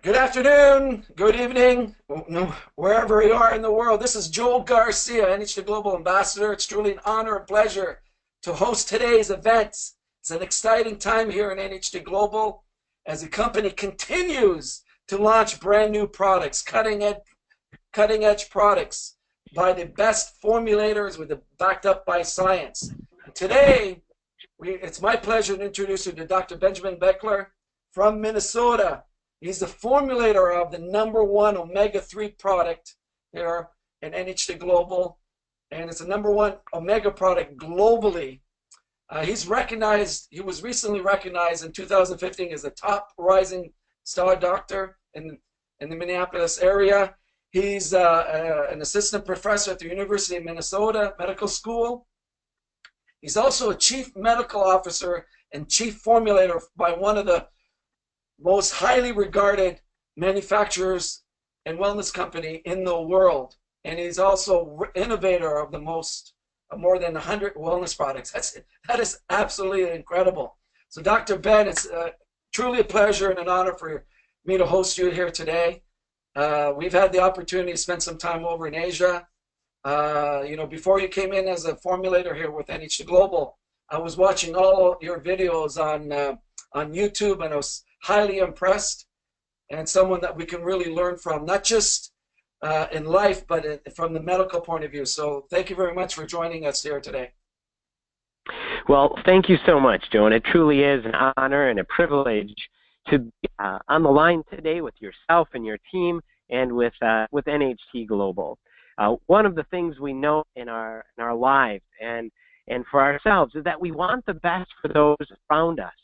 Good afternoon, good evening, wherever you are in the world. This is Joel Garcia, NHT Global Ambassador. It's truly an honor and pleasure to host today's event. It's an exciting time here in NHT Global as the company continues to launch brand new products, cutting edge products by the best formulators backed up by science. And today, it's my pleasure to introduce you to Dr. Benjamin Beckler from Minnesota. He's the formulator of the #1 omega-3 product here in NHT Global, and it's the #1 omega product globally. He was recently recognized in 2015 as a top rising star doctor in the Minneapolis area. He's an assistant professor at the University of Minnesota Medical School. He's also a chief medical officer and chief formulator by one of the most highly regarded manufacturers and wellness company in the world. And he's also innovator of more than 100 wellness products. That is absolutely incredible. So Dr. Ben, it's truly a pleasure and an honor for me to host you here today. We've had the opportunity to spend some time over in Asia. Before you came in as a formulator here with NHT Global, I was watching all your videos on YouTube, and I was highly impressed, and someone that we can really learn from, not just in life, but from the medical point of view. So thank you very much for joining us here today. Well, thank you so much, Joe, and it truly is an honor and a privilege to be on the line today with yourself and your team and with NHT Global. One of the things we know in our lives and for ourselves is that we want the best for those around us.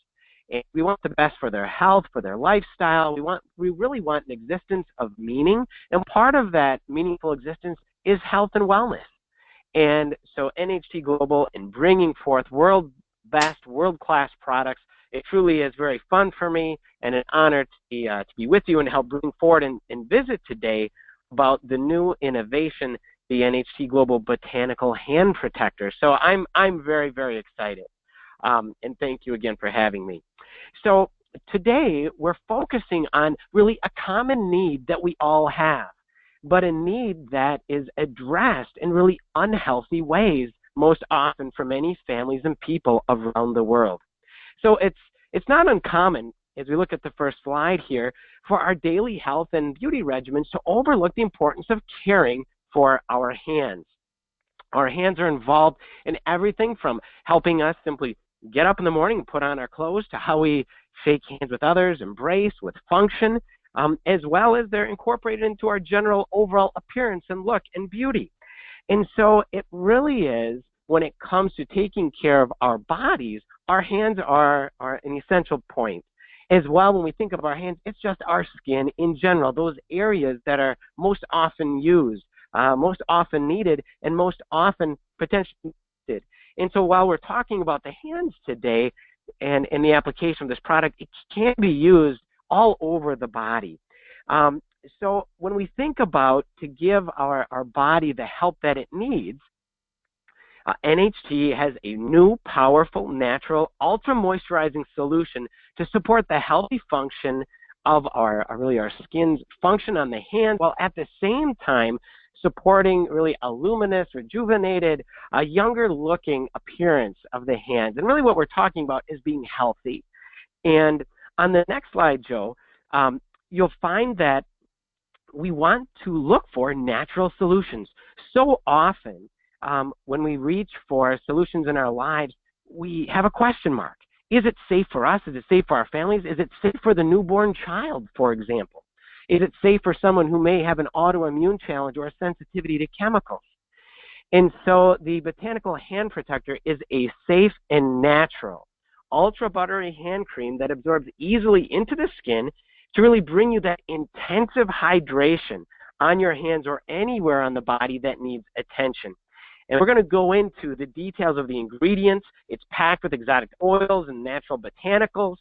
And we want the best for their health, for their lifestyle. We really want an existence of meaning, and part of that meaningful existence is health and wellness. And so NHT Global, in bringing forth world-class products, it truly is very fun for me and an honor to be with you and help bring forward and visit today about the new innovation, the NHT Global Botanical Hand Protector. So I'm very, very excited. And thank you again for having me. So today we're focusing on really a common need that we all have, but a need that is addressed in really unhealthy ways most often for many families and people around the world. So it's not uncommon, as we look at the first slide here, for our daily health and beauty regimens to overlook the importance of caring for our hands. Our hands are involved in everything from helping us simply get up in the morning and put on our clothes to how we shake hands with others, embrace with function, as well as they're incorporated into our general overall appearance and look and beauty. And so it really is, when it comes to taking care of our bodies, our hands are an essential point. As well, when we think of our hands, it's just our skin in general, those areas that are most often used, most often needed, and most often potentially needed. And so while we're talking about the hands today and in the application of this product, it can be used all over the body. So when we think about to give our body the help that it needs, NHT has a new, powerful, natural, ultra-moisturizing solution to support the healthy function of our skin's function on the hand, while at the same time supporting really a luminous, rejuvenated, younger-looking appearance of the hands. And really what we're talking about is being healthy. And on the next slide, Joe, you'll find that we want to look for natural solutions. So often, when we reach for solutions in our lives, we have a question mark. Is it safe for us? Is it safe for our families? Is it safe for the newborn child, for example? Is it safe for someone who may have an autoimmune challenge or a sensitivity to chemicals? And so the Botanical Hand Protector is a safe and natural, ultra buttery hand cream that absorbs easily into the skin to really bring you that intensive hydration on your hands or anywhere on the body that needs attention. And we're going to go into the details of the ingredients. It's packed with exotic oils and natural botanicals.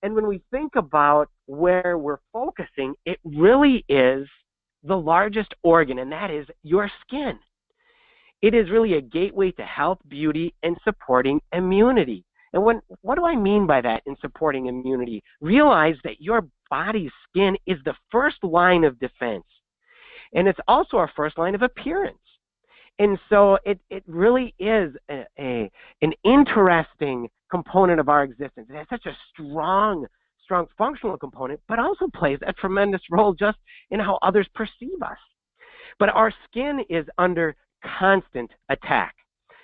And when we think about where we're focusing, it really is the largest organ, and that is your skin. It is really a gateway to health, beauty, and supporting immunity. And what do I mean by that in supporting immunity? Realize that your body's skin is the first line of defense. And it's also our first line of appearance. And so it really is an interesting component of our existence. It has such a strong functional component, but also plays a tremendous role just in how others perceive us. But our skin is under constant attack.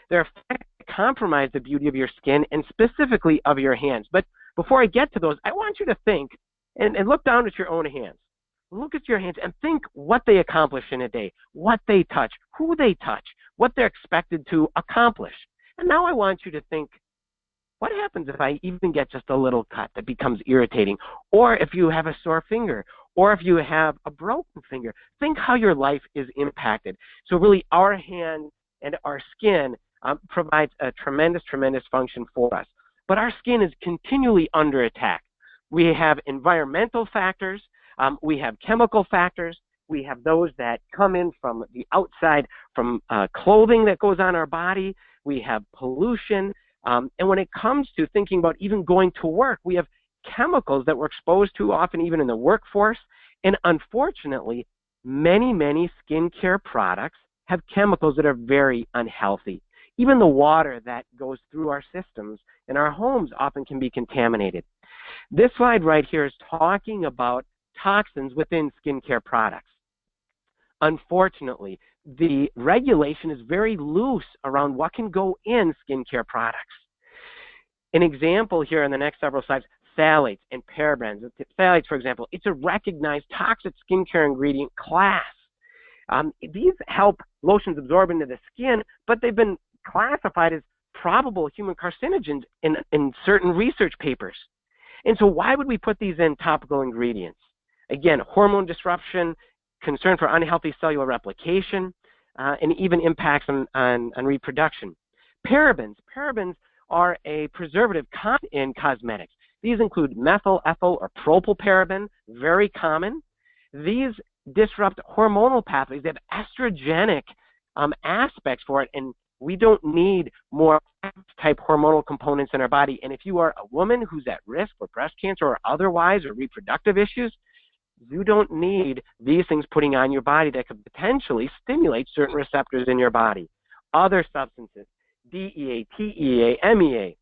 There are effects that compromise the beauty of your skin and specifically of your hands. But before I get to those, I want you to think and look down at your own hands. Look at your hands and think what they accomplish in a day, what they touch, who they touch, what they're expected to accomplish. And now I want you to think, what happens if I even get just a little cut that becomes irritating? Or if you have a sore finger, or if you have a broken finger, think how your life is impacted. So really our hand and our skin provides a tremendous function for us. But our skin is continually under attack. We have environmental factors, we have chemical factors, we have those that come in from the outside, from clothing that goes on our body, we have pollution, and when it comes to thinking about even going to work, we have chemicals that we're exposed to often even in the workforce, and unfortunately, many skincare products have chemicals that are very unhealthy. Even the water that goes through our systems in our homes often can be contaminated. This slide right here is talking about toxins within skincare products. Unfortunately, the regulation is very loose around what can go in skincare products. An example here in the next several slides, phthalates and parabens. Phthalates, for example, it's a recognized toxic skincare ingredient class. These help lotions absorb into the skin, but they've been classified as probable human carcinogens in certain research papers. And so why would we put these in topical ingredients? Again, hormone disruption, concern for unhealthy cellular replication, and even impacts on reproduction. Parabens are a preservative in cosmetics. These include methyl, ethyl, or propylparaben, very common. These disrupt hormonal pathways. They have estrogenic aspects for it, and we don't need more type hormonal components in our body. And if you are a woman who's at risk for breast cancer or otherwise, or reproductive issues, you don't need these things putting on your body that could potentially stimulate certain receptors in your body. Other substances, DEA, TEA, MEA,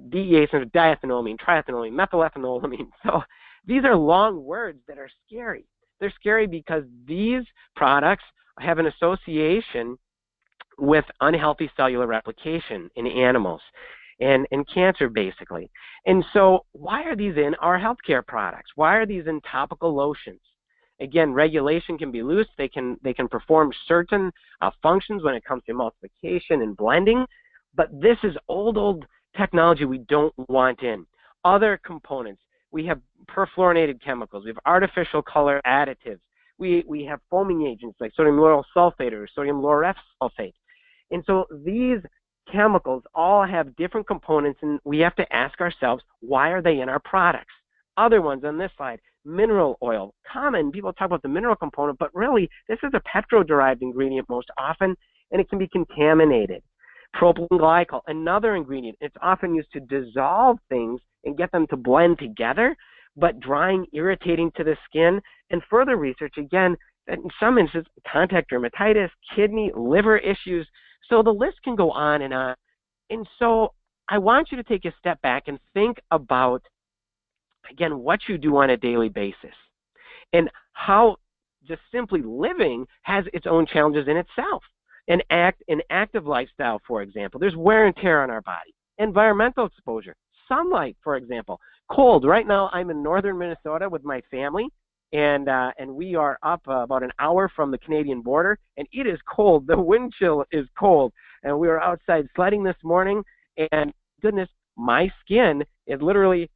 DEA stands for diethanolamine, triethanolamine, methylethanolamine. So these are long words that are scary. They're scary because these products have an association with unhealthy cellular replication in animals and cancer, basically. And so why are these in our healthcare products? Why are these in topical lotions? Again, regulation can be loose. They can perform certain functions when it comes to emulsification and blending, but this is old technology we don't want in. Other components, we have perfluorinated chemicals. We have artificial color additives. We have foaming agents like sodium lauryl sulfate or sodium lauryl sulfate. And so these chemicals all have different components, and we have to ask ourselves, why are they in our products? Other ones on this slide, mineral oil. Common, people talk about the mineral component, but really this is a petro-derived ingredient most often, and it can be contaminated. Propylene glycol, another ingredient. It's often used to dissolve things and get them to blend together, but drying, irritating to the skin. And further research, again, that in some instances, contact dermatitis, kidney, liver issues. So the list can go on and on. And so I want you to take a step back and think about, again, what you do on a daily basis and how just simply living has its own challenges in itself. An active lifestyle, for example, there's wear and tear on our body. Environmental exposure, sunlight, for example. Cold. Right now, I'm in northern Minnesota with my family, and we are up about an hour from the Canadian border, and it is cold. The wind chill is cold, and we were outside sledding this morning, and goodness, my skin is literally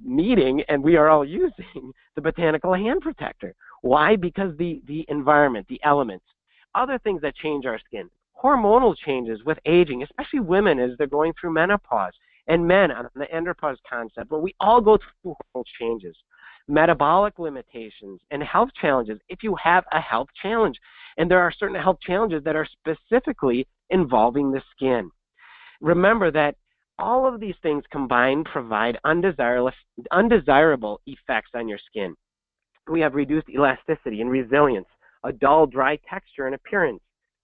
needing, and we are all using the Botanical hand protector. Why? Because the environment, the elements. Other things that change our skin, hormonal changes with aging, especially women as they're going through menopause, and men on the andropause concept, but we all go through hormonal changes, metabolic limitations, and health challenges if you have a health challenge. And there are certain health challenges that are specifically involving the skin. Remember that all of these things combined provide undesirable effects on your skin. We have reduced elasticity and resilience, a dull, dry texture and appearance,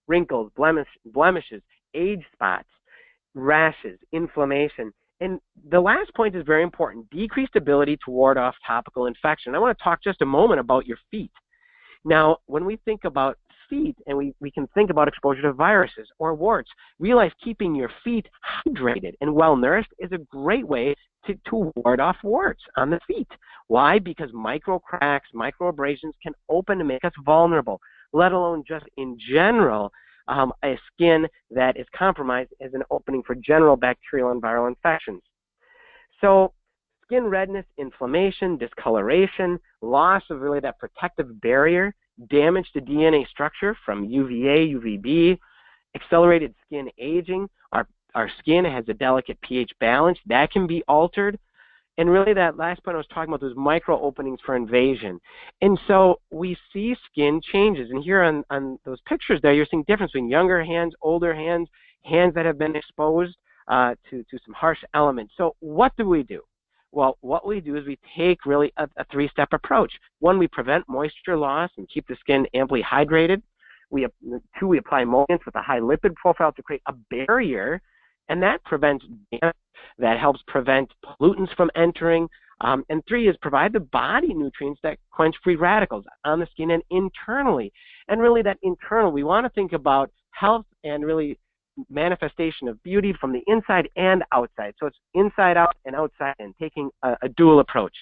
wrinkles, blemishes, age spots, rashes, inflammation. And the last point is very important, decreased ability to ward off topical infection. I want to talk just a moment about your feet. Now, when we think about feet, and we can think about exposure to viruses or warts, realize keeping your feet hydrated and well-nourished is a great way to ward off warts on the feet. Why? Because micro cracks, micro abrasions can open and make us vulnerable, let alone just in general, a skin that is compromised as an opening for general bacterial and viral infections. So skin redness, inflammation, discoloration, loss of really that protective barrier, damage to DNA structure from UVA, UVB, accelerated skin aging. Our skin has a delicate pH balance. That can be altered. And really that last point I was talking about, those micro openings for invasion. And so we see skin changes. And here on those pictures there, you're seeing difference between younger hands, older hands, hands that have been exposed to some harsh elements. So what do we do? Well, what we do is we take really a three-step approach. One, we prevent moisture loss and keep the skin amply hydrated. Two, we apply emollients with a high lipid profile to create a barrier, and that prevents damage. That helps prevent pollutants from entering. And three is provide the body nutrients that quench free radicals on the skin and internally. And really that internal, we want to think about health and really manifestation of beauty from the inside and outside. So it's inside out and outside, and taking a dual approach.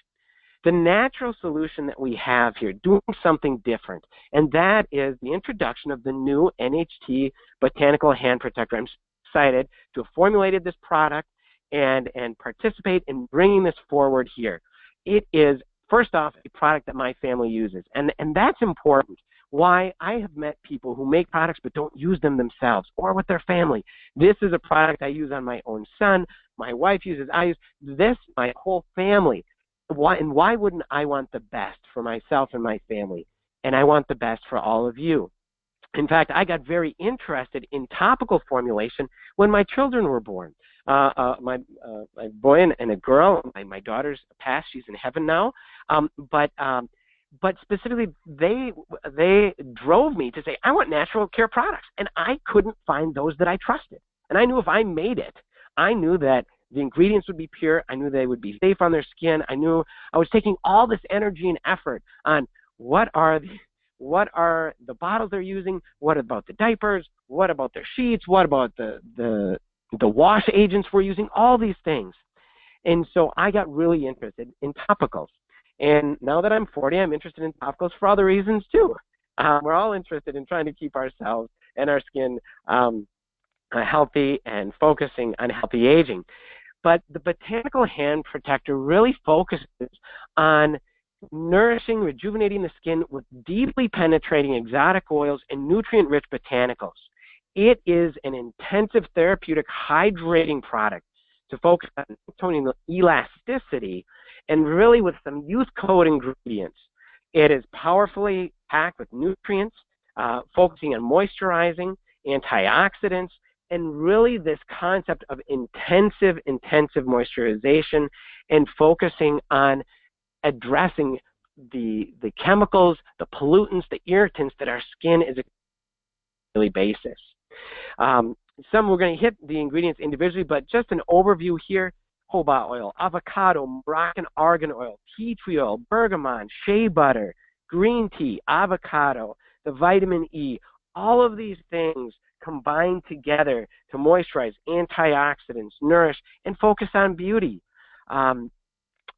The natural solution that we have here, doing something different, and that is the introduction of the new NHT Botanical Hand Protector. I'm excited to have formulated this product and participate in bringing this forward here. It is, first off, a product that my family uses, and that's important. Why? I have met people who make products but don't use them themselves or with their family. This is a product I use on my own son, my wife uses, I use this, my whole family. Why wouldn't I want the best for myself and my family? And I want the best for all of you. In fact, I got very interested in topical formulation when my children were born. My boy and a girl, my daughter's passed, she's in heaven now. But specifically, they drove me to say, I want natural care products. And I couldn't find those that I trusted. And I knew if I made it, I knew that the ingredients would be pure. I knew they would be safe on their skin. I knew I was taking all this energy and effort on what are the bottles they're using, what about the diapers, what about their sheets, what about the wash agents we're using, all these things. And so I got really interested in topicals. And now that I'm 40, I'm interested in topicals for other reasons too. We're all interested in trying to keep ourselves and our skin healthy and focusing on healthy aging. But the Botanical Hand Protector really focuses on nourishing, rejuvenating the skin with deeply penetrating exotic oils and nutrient-rich botanicals. It is an intensive therapeutic hydrating product to focus on maintaining elasticity and really with some youth code ingredients. It is powerfully packed with nutrients, focusing on moisturizing, antioxidants, and really this concept of intensive moisturization and focusing on addressing the chemicals, the pollutants, the irritants that our skin is exposed on a daily basis. Some we're going to hit the ingredients individually, but just an overview here: jojoba oil, avocado, Moroccan argan oil, tea tree oil, bergamot, shea butter, green tea, avocado, the vitamin E. All of these things combine together to moisturize, antioxidants, nourish, and focus on beauty. On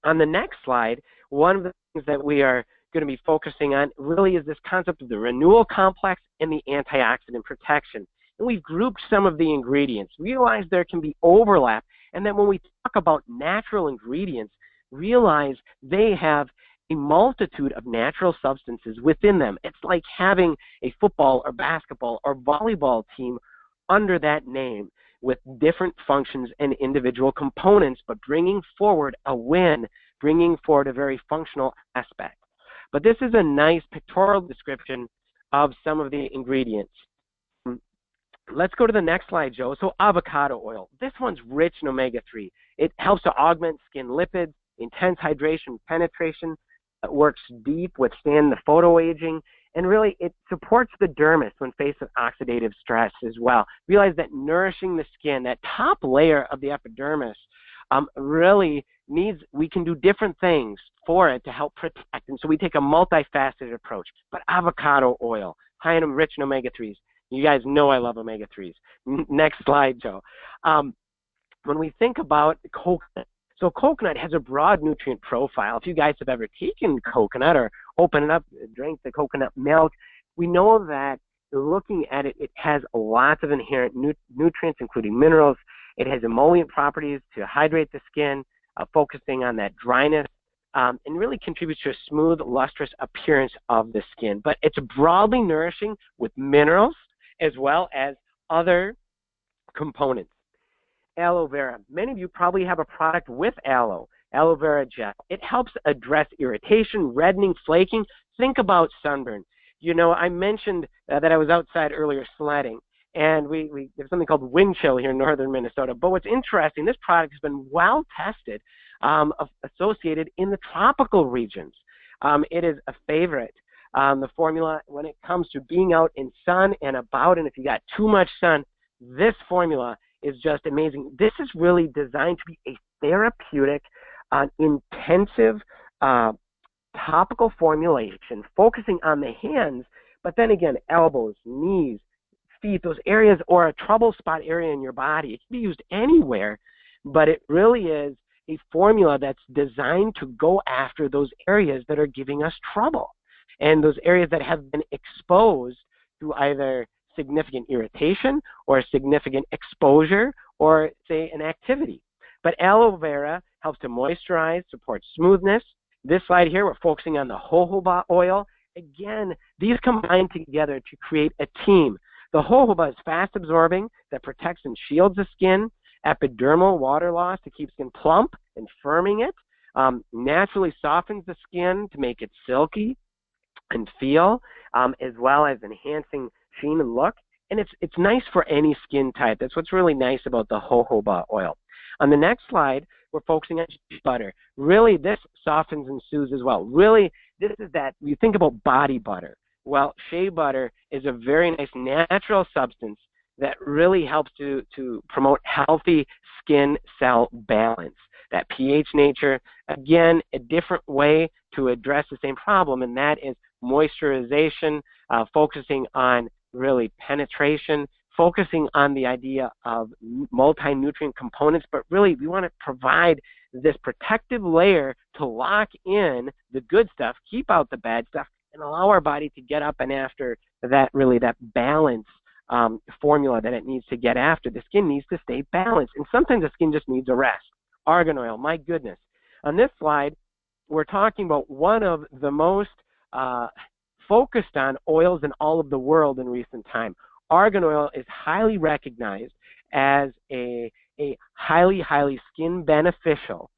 the next slide, one of the things that we are going to be focusing on really is this concept of the renewal complex and the antioxidant protection. And we've grouped some of the ingredients, realize there can be overlap, and then when we talk about natural ingredients, realize they have a multitude of natural substances within them. It's like having a football or basketball or volleyball team under that name with different functions and individual components, but bringing forward a win, bringing forward a very functional aspect. But this is a nice pictorial description of some of the ingredients. Let's go to the next slide, Joe. So avocado oil. This one's rich in omega-3. It helps to augment skin lipids, intense hydration, penetration. It works deep, withstand the photoaging, and really it supports the dermis when faced with oxidative stress as well. Realize that nourishing the skin, that top layer of the epidermis, really needs, we can do different things for it to help protect. And so we take a multifaceted approach. But avocado oil, high in rich in omega-3s. You guys know I love omega-3s. Next slide, Joe. When we think about coconut, so coconut has a broad nutrient profile. If you guys have ever taken coconut or opened it up, drank the coconut milk, we know that looking at it, it has lots of inherent nutrients, including minerals. It has emollient properties to hydrate the skin, focusing on that dryness, and really contributes to a smooth, lustrous appearance of the skin. But it's broadly nourishing with minerals as well as other components. Aloe vera. Many of you probably have a product with aloe vera gel. It helps address irritation, reddening, flaking. Think about sunburn. You know, I mentioned that I was outside earlier sledding, and we there's something called wind chill here in northern Minnesota. But what's interesting, this product has been well tested, associated in the tropical regions. It is a favorite. The formula, when it comes to being out in sun and about, and if you got too much sun, this formula is just amazing. This is really designed to be a therapeutic, intensive topical formulation, focusing on the hands, but then again, elbows, knees, feet, those areas, or a trouble spot area in your body. It can be used anywhere, but it really is a formula that's designed to go after those areas that are giving us trouble, and those areas that have been exposed to either significant irritation or significant exposure or, say, an activity. But aloe vera helps to moisturize, support smoothness. This slide here, we're focusing on the jojoba oil. Again, these combine together to create a team. The jojoba is fast absorbing, that protects and shields the skin. Epidermal water loss to keep skin plump and firming it. Naturally softens the skin to make it silky and feel, as well as enhancing sheen and look. And it's nice for any skin type. That's what's really nice about the jojoba oil. On the next slide, we're focusing on shea butter. Really, this softens and soothes as well. Really, this is that, you think about body butter. Well, shea butter is a very nice natural substance that really helps to promote healthy skin cell balance. That pH nature, again, a different way to address the same problem, and that is moisturization, focusing on really penetration, focusing on the idea of multi-nutrient components, but really we want to provide this protective layer to lock in the good stuff, keep out the bad stuff, and allow our body to get up and after that, really that balance formula that it needs to get after. The skin needs to stay balanced, and sometimes the skin just needs a rest. Argan oil, my goodness. On this slide, we're talking about one of the most focused on oils in all of the world in recent time. Argan oil is highly recognized as a highly skin beneficial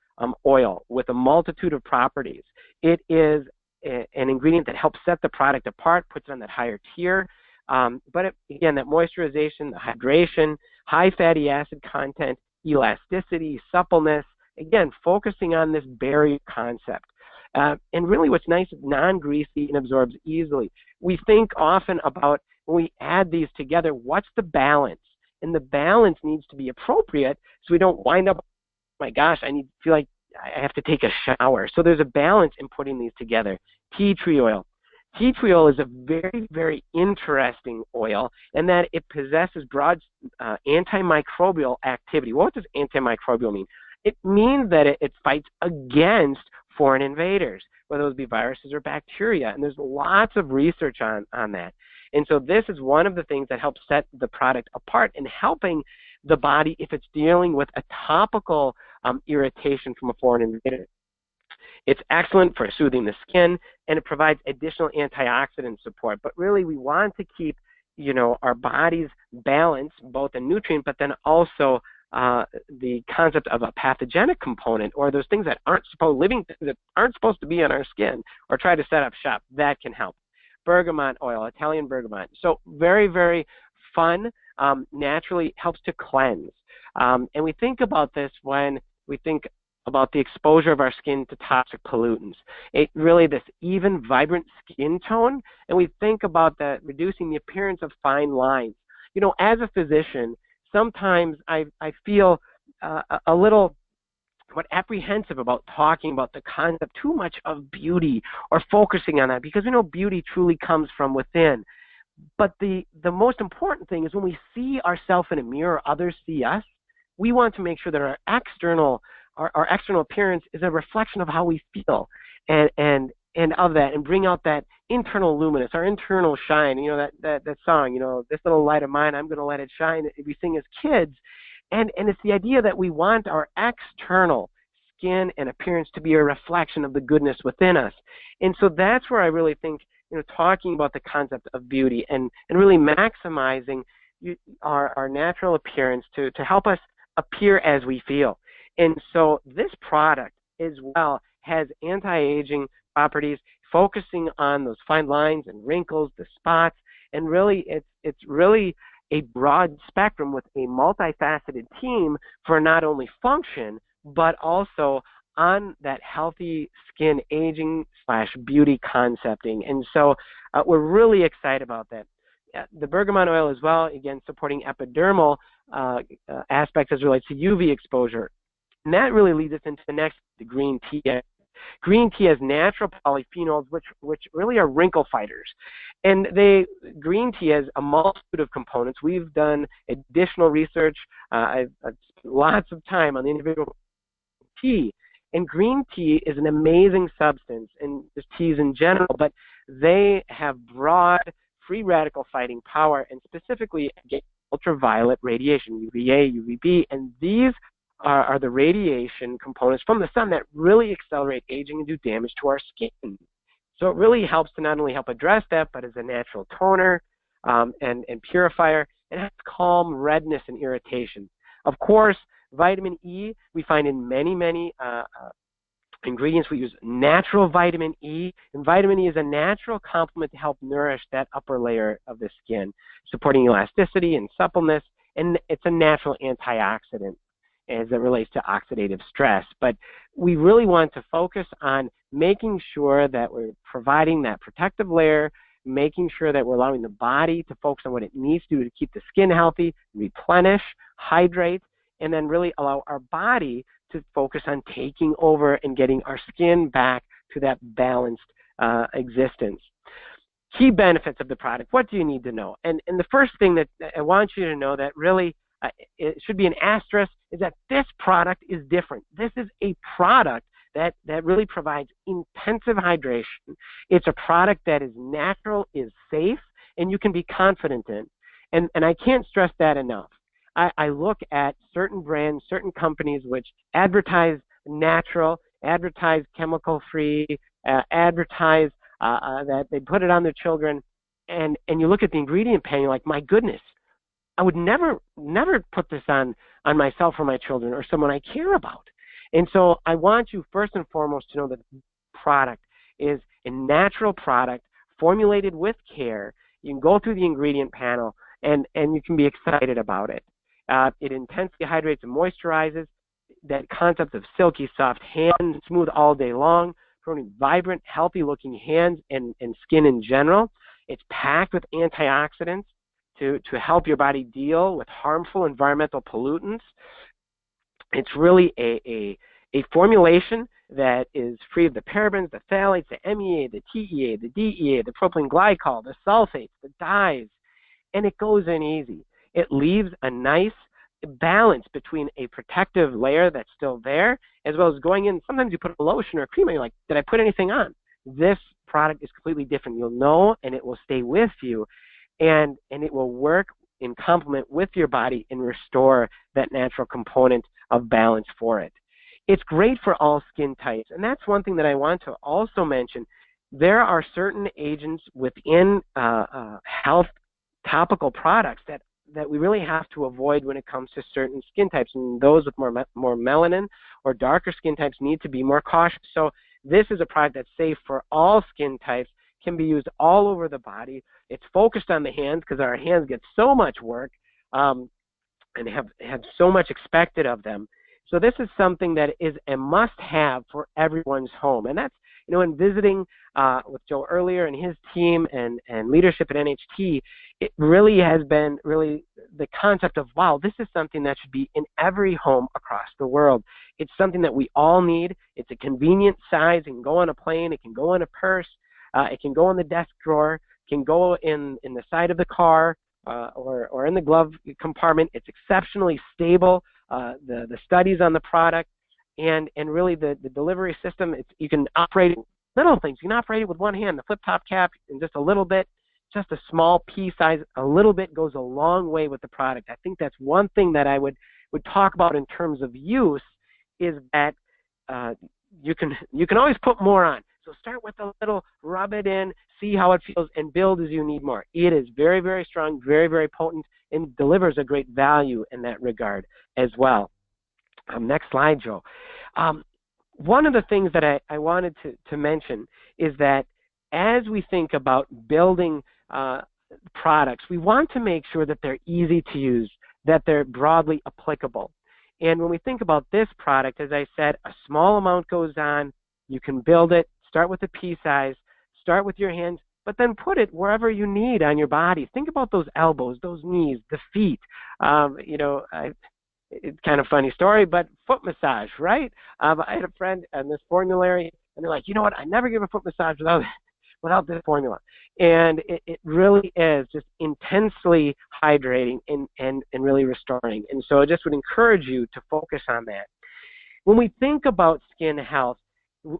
oil with a multitude of properties. It is an ingredient that helps set the product apart, puts it on that higher tier. But again, that moisturization, the hydration, high fatty acid content, elasticity, suppleness, again, focusing on this barrier concept. And really what's nice, it's non-greasy and absorbs easily. We think often about, when we add these together, what's the balance? And the balance needs to be appropriate so we don't wind up, oh my gosh, feel like I have to take a shower. So there's a balance in putting these together. Tea tree oil. Tea tree oil is a very, very interesting oil in that it possesses broad antimicrobial activity. What does antimicrobial mean? It means that it fights against foreign invaders, whether those be viruses or bacteria. And there's lots of research on that. And so this is one of the things that helps set the product apart in helping the body if it's dealing with a topical irritation from a foreign invader. It's excellent for soothing the skin, and it provides additional antioxidant support. But really, we want to keep, our body's balance, both in nutrient, but then also the concept of a pathogenic component, or those things that living things that aren't supposed to be on our skin, or try to set up shop. That can help. Bergamot oil, Italian bergamot. So very, very fun naturally helps to cleanse. And we think about this when we think about the exposure of our skin to toxic pollutants. It really this even, vibrant skin tone, and we think about that reducing the appearance of fine lines. You know, as a physician, sometimes I feel a little apprehensive about talking about the concept too much of beauty or focusing on that, because we know beauty truly comes from within. But the most important thing is when we see ourselves in a mirror, others see us, we want to make sure that our external appearance is a reflection of how we feel, and of that, and bring out that internal luminous, our internal shine. You know, that song, you know, this little light of mine, I'm going to let it shine, we sing as kids. And it's the idea that we want our external skin and appearance to be a reflection of the goodness within us. And so that's where I really think, you know, talking about the concept of beauty and really maximizing our natural appearance to help us appear as we feel. And so this product as well has anti-aging properties, focusing on those fine lines and wrinkles, the spots, and really it's really a broad spectrum with a multifaceted team for not only function, but also on that healthy skin aging / beauty concepting. And so we're really excited about that. The bergamot oil as well, again, supporting epidermal aspects as it relates to UV exposure. And that really leads us into the next, the green tea. Green tea has natural polyphenols, which really are wrinkle fighters. And green tea has a multitude of components. We've done additional research. I've spent lots of time on the individual tea. And green tea is an amazing substance, and just teas in general, but they have broad free radical fighting power, and specifically against ultraviolet radiation, UVA, UVB, and these are the radiation components from the sun that really accelerate aging and do damage to our skin. So it really helps to not only help address that, but as a natural toner and purifier, and has calm redness and irritation. Of course, vitamin E we find in many ingredients. We use natural vitamin E, and vitamin E is a natural complement to help nourish that upper layer of the skin, supporting elasticity and suppleness, and it's a natural antioxidant as it relates to oxidative stress. But we really want to focus on making sure that we're providing that protective layer, making sure that we're allowing the body to focus on what it needs to do to keep the skin healthy, replenish, hydrate, and then really allow our body to focus on taking over and getting our skin back to that balanced existence. Key benefits of the product. What do you need to know? And the first thing that I want you to know that really it should be an asterisk is that this product is different. This is a product that really provides intensive hydration. It's a product that is natural, is safe, and you can be confident in. And I can't stress that enough. I look at certain brands, certain companies which advertise natural, advertise chemical-free, advertise that they put it on their children, and you look at the ingredient panel, you're like, my goodness, I would never put this on myself or my children or someone I care about. And so I want you first and foremost to know that the product is a natural product formulated with care. You can go through the ingredient panel and you can be excited about it. It intensely hydrates and moisturizes. That concept of silky soft hands, smooth all day long, promoting vibrant, healthy looking hands and skin in general. It's packed with antioxidants to help your body deal with harmful environmental pollutants. It's really a formulation that is free of the parabens, the phthalates, the MEA, the TEA, the DEA, the propylene glycol, the sulfates, the dyes, and it goes in easy. It leaves a nice balance between a protective layer that's still there, as well as going in. Sometimes you put a lotion or a cream and you're like, did I put anything on? This product is completely different. You'll know, and it will stay with you, and it will work in complement with your body and restore that natural component of balance for it. It's great for all skin types, and that's one thing that I want to also mention. There are certain agents within health topical products that we really have to avoid when it comes to certain skin types, and those with more melanin or darker skin types need to be more cautious. So this is a product that's safe for all skin types, can be used all over the body. It's focused on the hands because our hands get so much work. and have so much expected of them. So this is something that is a must-have for everyone's home. And that's, in visiting with Joe earlier and his team and leadership at NHT, it really has been really the concept of, wow, this is something that should be in every home across the world. It's something that we all need. It's a convenient size. It can go on a plane. It can go in a purse. It can go in the desk drawer. It can go in the side of the car or in the glove compartment. It's exceptionally stable. The studies on the product and really the delivery system, you can operate little things. You can operate it with one hand, the flip-top cap, and just a little bit, just a small pea size, a little bit goes a long way with the product. I think that's one thing that I would talk about in terms of use is that you can always put more on. So start with a little, rub it in, see how it feels, and build as you need more. It is very, very strong, very, very potent, and delivers a great value in that regard as well. Next slide, Joe. One of the things that I wanted to mention is that as we think about building products, we want to make sure that they're easy to use, that they're broadly applicable. And when we think about this product, as I said, a small amount goes on. You can build it, start with a pea size, start with your hands, but then put it wherever you need on your body. Think about those elbows, those knees, the feet. It's kind of a funny story, but foot massage, right? I had a friend on this formulary, and they're like, you know what? I never give a foot massage without this formula. And it really is just intensely hydrating and really restoring. And so I just would encourage you to focus on that. When we think about skin health,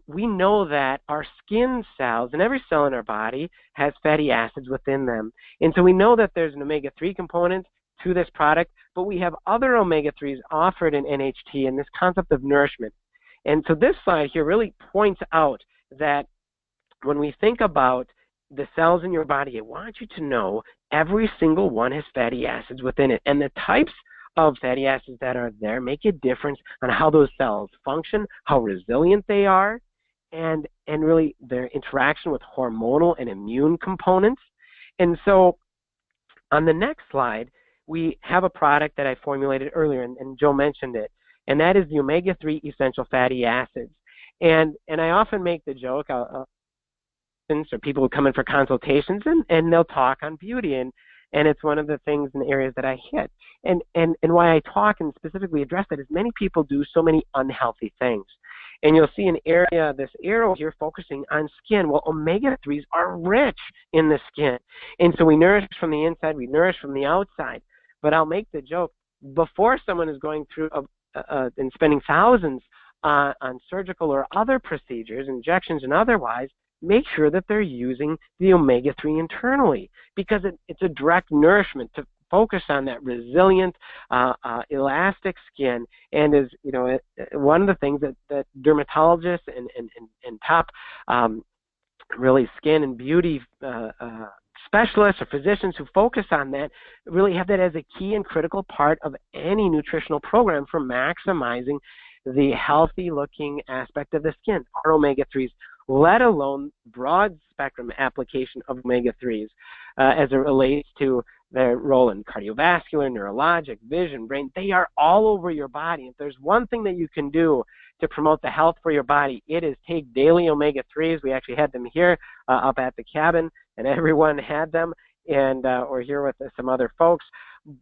we know that our skin cells, and every cell in our body, has fatty acids within them. And so we know that there's an omega-3 component to this product, but we have other omega-3s offered in NHT and this concept of nourishment. And so this slide here really points out that when we think about the cells in your body, I want you to know every single one has fatty acids within it. And the types of fatty acids that are there make a difference on how those cells function, how resilient they are, and really their interaction with hormonal and immune components. And so on the next slide, we have a product that I formulated earlier, and Joe mentioned it, and that is the omega-3 essential fatty acids. And I often make the joke, or people who come in for consultations, and they'll talk on beauty, and it's one of the things and areas that I hit. And why I talk and specifically address that is many people do so many unhealthy things. And you'll see an area, this arrow here focusing on skin. Well, omega-3s are rich in the skin. And so we nourish from the inside, we nourish from the outside. But I'll make the joke, before someone is going through and spending thousands on surgical or other procedures, injections and otherwise, make sure that they're using the omega-3 internally, because it's a direct nourishment to focus on that resilient, elastic skin, and is one of the things that dermatologists and top really skin and beauty specialists or physicians who focus on that really have that as a key and critical part of any nutritional program for maximizing the healthy looking aspect of the skin, our omega-3s, let alone broad spectrum application of omega-3s as it relates to their role in cardiovascular, neurologic, vision, brain. They are all over your body. If there's one thing that you can do to promote the health for your body, it is take daily omega-3s. We actually had them here up at the cabin, and everyone had them, and we're here with some other folks.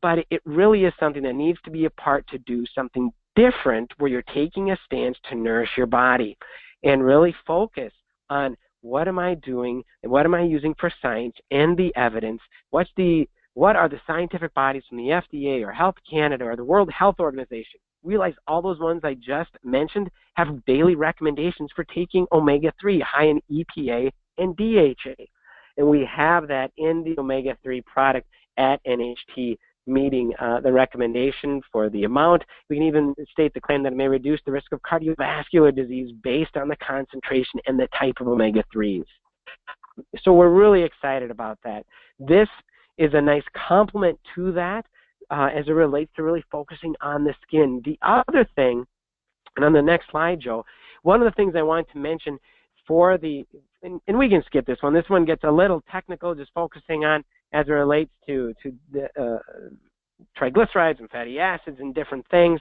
But it really is something that needs to be a part to do something different, where you're taking a stance to nourish your body and really focus on what am I doing and what am I using for science and the evidence. What are the scientific bodies from the FDA or Health Canada or the World Health Organization? Realize all those ones I just mentioned have daily recommendations for taking omega-3 high in EPA and DHA. And we have that in the omega-3 product at NHT meeting the recommendation for the amount. We can even state the claim that it may reduce the risk of cardiovascular disease based on the concentration and the type of omega-3s. So we're really excited about that. This is a nice complement to that as it relates to really focusing on the skin. The other thing, and on the next slide, Joe, one of the things I want to mention for and we can skip this one. This one gets a little technical, just focusing on as it relates to the triglycerides and fatty acids and different things,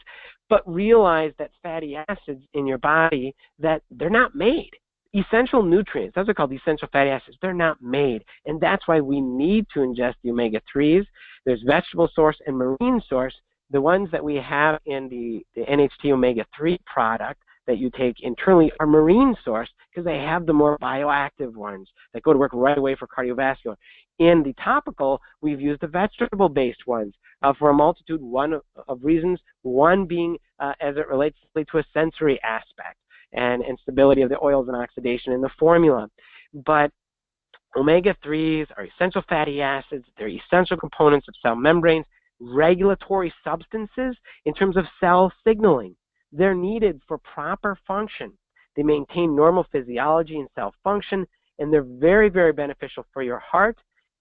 but realize that fatty acids in your body, that they're not made. Essential nutrients, those are called essential fatty acids, they're not made. And that's why we need to ingest the omega-3s. There's vegetable source and marine source. The ones that we have in the NHT omega-3 product that you take internally are marine source because they have the more bioactive ones that go to work right away for cardiovascular. In the topical, we've used the vegetable-based ones for a multitude of reasons, one being as it relates to a sensory aspect and stability of the oils and oxidation in the formula. But omega-3s are essential fatty acids. They're essential components of cell membranes, regulatory substances in terms of cell signaling. They're needed for proper function. They maintain normal physiology and cell function, and they're very, very beneficial for your heart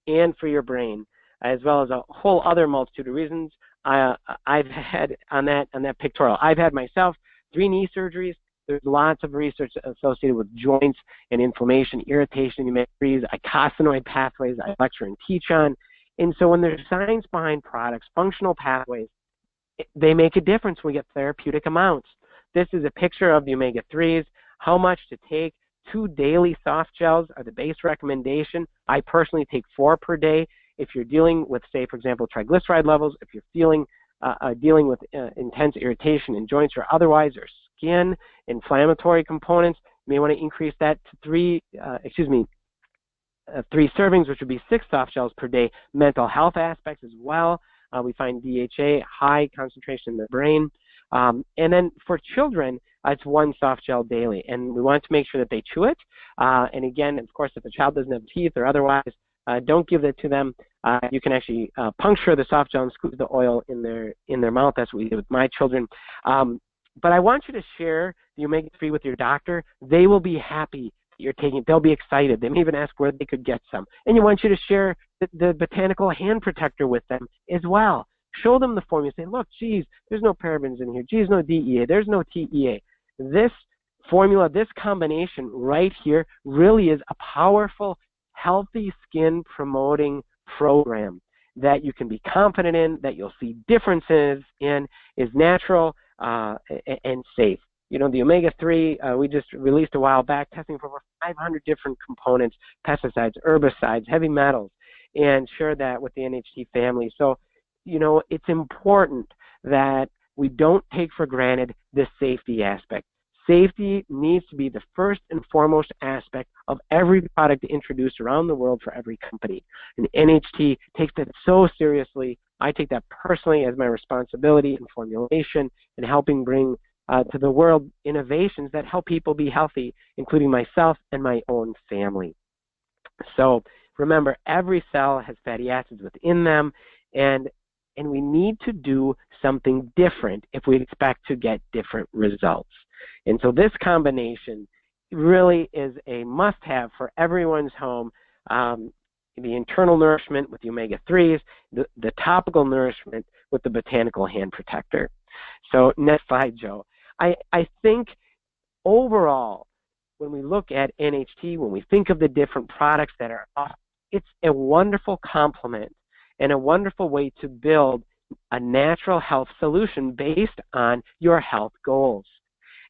and for your brain, as well as a whole other multitude of reasons. I've had on that pictorial, I've had myself 3 knee surgeries. There's lots of research associated with joints and inflammation, irritation, omega-3s, icosanoid pathways I lecture and teach on. And so when there's science behind products, functional pathways, they make a difference when we get therapeutic amounts. This is a picture of the omega-3s, how much to take. 2 daily soft gels are the base recommendation. I personally take 4 per day. If you're dealing with, say, for example, triglyceride levels, if you're dealing with intense irritation in joints or otherwise, or skin, inflammatory components, you may want to increase that to 3 servings, which would be 6 soft gels per day. Mental health aspects as well. We find DHA, high concentration in the brain. And then for children, it's 1 soft gel daily. And we want to make sure that they chew it. And again, of course, if the child doesn't have teeth or otherwise, don't give that to them. You can actually puncture the soft gel and squeeze the oil in their mouth. That's what we did with my children. But I want you to share the omega-3 with your doctor. They will be happy that you're taking it. They'll be excited. They may even ask where they could get some. And you want you to share the Botanical hand protector with them as well. Show them the formula. Say, look, geez, there's no parabens in here. Geez, no DEA. There's no TEA. This formula, this combination right here really is a powerful, healthy skin promoting program that you can be confident in, that you'll see differences in, is natural and safe. You know, the omega-3, we just released a while back testing for over 500 different components, pesticides, herbicides, heavy metals, and share that with the NHT family. So, you know, it's important that we don't take for granted this safety aspect. Safety needs to be the first and foremost aspect of every product introduced around the world for every company. And NHT takes that so seriously. I take that personally as my responsibility in formulation and helping bring to the world innovations that help people be healthy, including myself and my own family. So remember, every cell has fatty acids within them, and we need to do something different if we expect to get different results. And so this combination really is a must-have for everyone's home. The internal nourishment with the omega-3s, the topical nourishment with the Botanical hand protector. So next slide, Joe. I think overall, when we look at NHT, when we think of the different products that are offered, it's a wonderful complement and a wonderful way to build a natural health solution based on your health goals.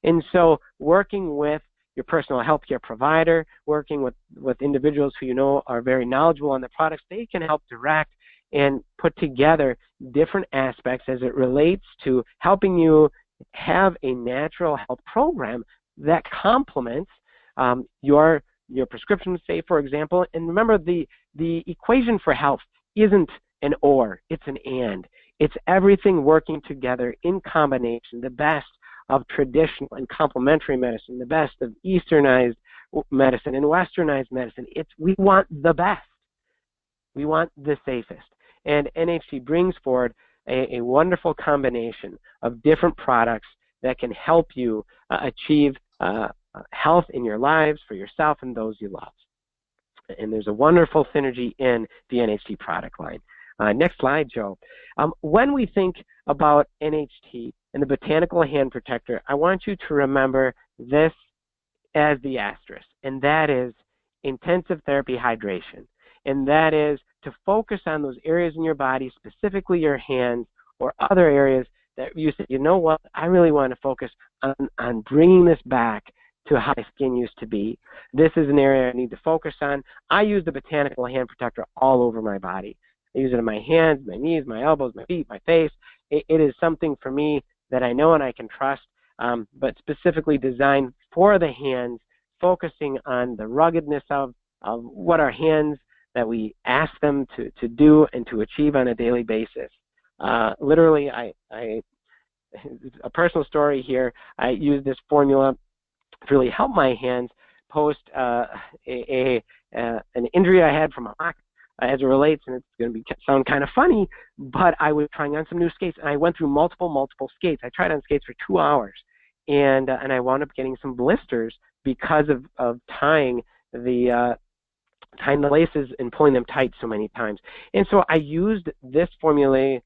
And so working with your personal healthcare provider, working with individuals who you know are very knowledgeable on the products, they can help direct and put together different aspects as it relates to helping you have a natural health program that complements your prescription, say, for example. And remember, the equation for health isn't an or, it's an and. It's everything working together in combination, the best of traditional and complementary medicine, the best of easternized medicine and westernized medicine. We want the best. We want the safest. And NHT brings forward a wonderful combination of different products that can help you achieve health in your lives for yourself and those you love. And there's a wonderful synergy in the NHT product line. Next slide, Joe. When we think about NHT and the Botanical hand protector, I want you to remember this as the asterisk, and that is intensive therapy hydration. And that is to focus on those areas in your body, specifically your hands or other areas that you say, you know what, I really want to focus on bringing this back to how my skin used to be. This is an area I need to focus on. I use the Botanical hand protector all over my body. I use it in my hands, my knees, my elbows, my feet, my face. It is something for me that I know and I can trust, but specifically designed for the hands, focusing on the ruggedness of what our hands, that we ask them to do and to achieve on a daily basis. Literally, a personal story here, I use this formula to really help my hands post an injury I had from a rock as it relates, and it's going to sound kind of funny, but I was trying on some new skates, and I went through multiple skates. I tried on skates for 2 hours, and I wound up getting some blisters because of tying the laces and pulling them tight so many times. And so I used this formula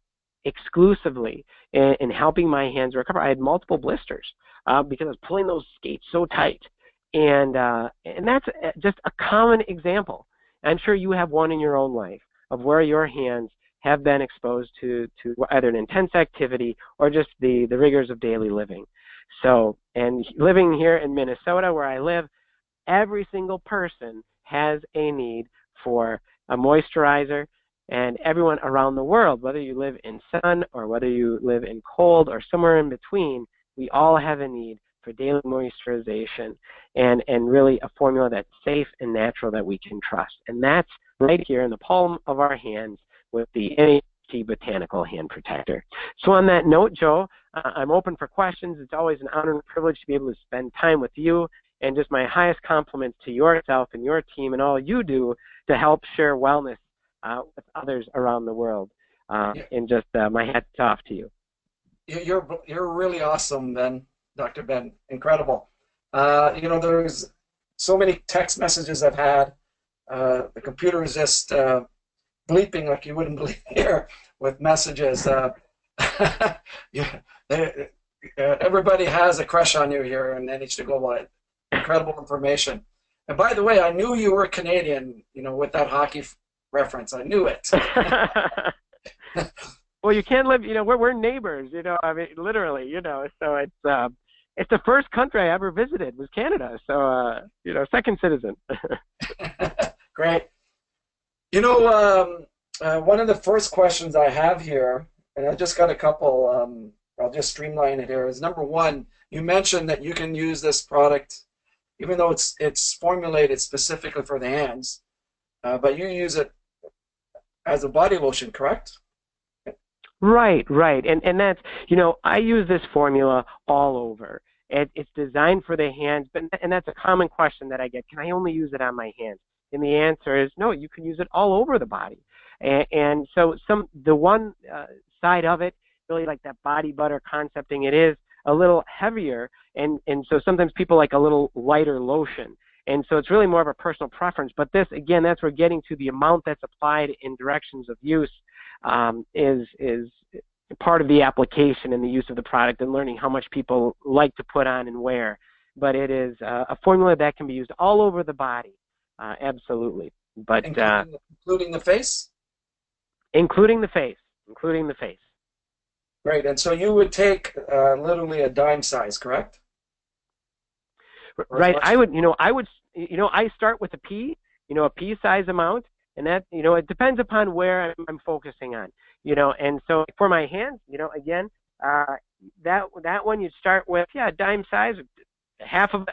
exclusively in helping my hands recover. I had multiple blisters because I was pulling those skates so tight. And that's just a common example. I'm sure you have one in your own life of where your hands have been exposed to either an intense activity or just the rigors of daily living. So, and living here in Minnesota where I live, every single person has a need for a moisturizer, and everyone around the world, whether you live in sun or whether you live in cold or somewhere in between, we all have a need for daily moisturization and really a formula that's safe and natural that we can trust. And that's right here in the palm of our hands with the NHT Botanical Hand Protector. So on that note, Joe, I'm open for questions. It's always an honor and privilege to be able to spend time with you, and just my highest compliments to yourself and your team and all you do to help share wellness with others around the world. And just my hat's off to you. You're really awesome, Ben, Dr. Ben. Incredible. There's so many text messages I've had. The computer is just bleeping like you wouldn't believe here with messages. Everybody has a crush on you here in NH2 Global. Incredible information. And by the way, I knew you were Canadian, with that hockey reference. I knew it. Well, you can't live, we're neighbors, I mean, literally, so it's the first country I ever visited was Canada. So, second citizen. Great. One of the first questions I have here, and I just got a couple, I'll just streamline it here, is number one, you mentioned that you can use this product even though it's formulated specifically for the hands, but you use it as a body lotion, correct? Right. And that's, I use this formula all over. It's designed for the hands, and that's a common question that I get. Can I only use it on my hands? And the answer is no, you can use it all over the body. And so the one side of it, really like that body butter concepting, it is a little heavier, and so sometimes people like a little lighter lotion. And so it's really more of a personal preference. But this, again, that's where getting to the amount that's applied in directions of use is part of the application and the use of the product, and learning how much people like to put on and wear. But it is a formula that can be used all over the body, absolutely. But including the face? Including the face. Great. And so you would take literally a dime size, correct? Right. I start with a pea, a pea size amount, and that, it depends upon where I'm focusing on, and so for my hands, again, that one you'd start with, a dime size, half of